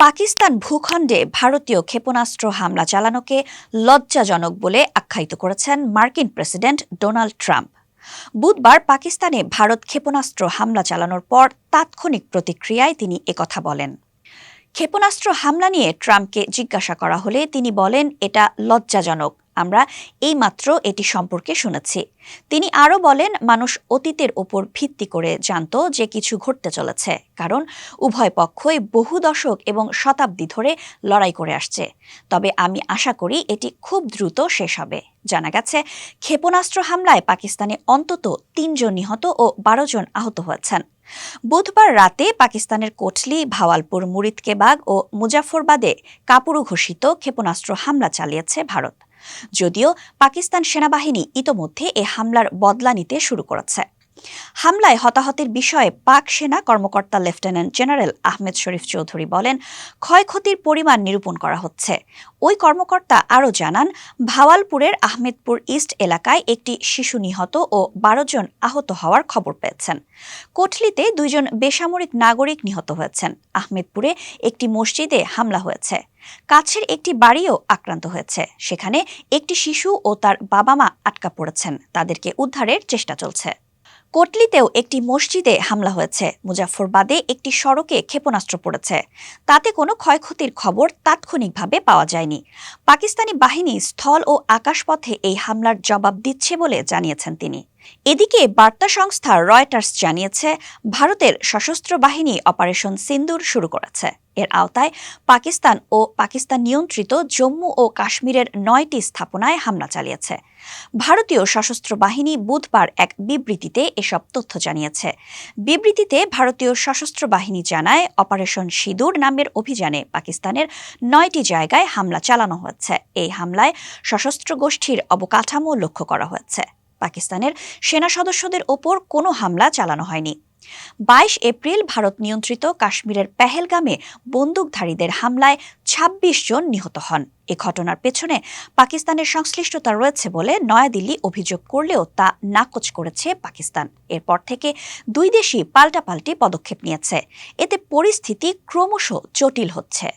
পাকিস্তান ভূখণ্ডে ভারতীয় ক্ষেপণাস্ত্র হামলা চালানোকে লজ্জাজনক বলে আখ্যায়িত করেছেন মার্কিন প্রেসিডেন্ট ডোনাল্ড ট্রাম্প। বুধবার পাকিস্তানে ভারত ক্ষেপণাস্ত্র হামলা চালানোর পর তাৎক্ষণিক প্রতিক্রিয়ায় তিনি একথা বলেন। ক্ষেপণাস্ত্র হামলা নিয়ে ট্রাম্পকে জিজ্ঞাসা করা হলে তিনি বলেন, এটা লজ্জাজনক, আমরা এইমাত্র এটি সম্পর্কে শুনেছি। তিনি আরও বলেন, মানুষ অতীতের ওপর ভিত্তি করে জানত যে কিছু ঘটতে চলেছে, কারণ উভয় পক্ষই বহু দশক এবং শতাব্দী ধরে লড়াই করে আসছে। তবে আমি আশা করি এটি খুব দ্রুত শেষ হবে। জানা গেছে, ক্ষেপণাস্ত্র হামলায় পাকিস্তানে অন্তত ৩ জন নিহত ও ১২ জন আহত হয়েছেন। বুধবার রাতে পাকিস্তানের কোটলি, ভাওয়ালপুর, মুরিদকেবাগ ও মুজাফরবাদে কাপুরু ঘোষিত ক্ষেপণাস্ত্র হামলা চালিয়েছে ভারত। যদিও পাকিস্তান সেনাবাহিনী ইতোমধ্যে এ হামলার বদলা নিতে শুরু করেছে। হামলায় হতাহতের বিষয়ে পাক সেনা কর্মকর্তা লেফটেন্যান্ট জেনারেল আহমেদ শরীফ চৌধুরী বলেন, ক্ষয়ক্ষতির পরিমাণ নিরূপণ করা হচ্ছে। ওই কর্মকর্তা আরও জানান, ভাওয়ালপুরের আহমেদপুর ইস্ট এলাকায় একটি শিশু নিহত ও ১২ জন আহত হওয়ার খবর পেয়েছেন। কোটলিতে ২ জন বেসামরিক নাগরিক নিহত হয়েছেন। আহমেদপুরে একটি মসজিদে হামলা হয়েছে। কাছের একটি বাড়িও আক্রান্ত হয়েছে। সেখানে একটি শিশু ও তার বাবা মা আটকা পড়েছেন। তাদেরকে উদ্ধারের চেষ্টা চলছে। কোটলিতেও একটি মসজিদে হামলা হয়েছে। মুজাফরবাদে একটি সড়কে ক্ষেপণাস্ত্র পড়েছে। তাতে কোনো ক্ষয়ক্ষতির খবর তাৎক্ষণিকভাবে পাওয়া যায়নি। পাকিস্তানি বাহিনী স্থল ও আকাশপথে এই হামলার জবাব দিচ্ছে বলে জানিয়েছেন তিনি। এদিকে বার্তা সংস্থা রয়টার্স জানিয়েছে, ভারতের সশস্ত্র বাহিনী অপারেশন সিন্দুর শুরু করেছে। এর আওতায় পাকিস্তান ও পাকিস্তান নিয়ন্ত্রিত জম্মু ও কাশ্মীরের ৯টি স্থাপনায় হামলা চালিয়েছে। ভারতীয় সশস্ত্র বাহিনী বুধবার এক বিবৃতিতে এসব তথ্য জানিয়েছে। বিবৃতিতে ভারতীয় সশস্ত্র বাহিনী জানায়, অপারেশন সিঁদুর নামের অভিযানে পাকিস্তানের ৯টি জায়গায় হামলা চালানো হয়েছে। এই হামলায় সশস্ত্র গোষ্ঠীর অবকাঠামো লক্ষ্য করা হয়েছে। পাকিস্তানের সেনা সদস্যদের ওপর কোনো হামলা চালানো হয়নি। ২২ এপ্রিল ভারত নিয়ন্ত্রিত কাশ্মীরের পেহেলগামে বন্দুকধারীদের হামলায় ২৬ জন নিহত হন। এ ঘটনার পেছনে পাকিস্তানের সংশ্লিষ্টতা রয়েছে বলে নয়াদিল্লি অভিযোগ করলেও তা নাকচ করেছে পাকিস্তান। এরপর থেকে দুই দেশই পাল্টাপাল্টি পদক্ষেপ নিয়েছে। এতে পরিস্থিতি ক্রমশ জটিল হচ্ছে।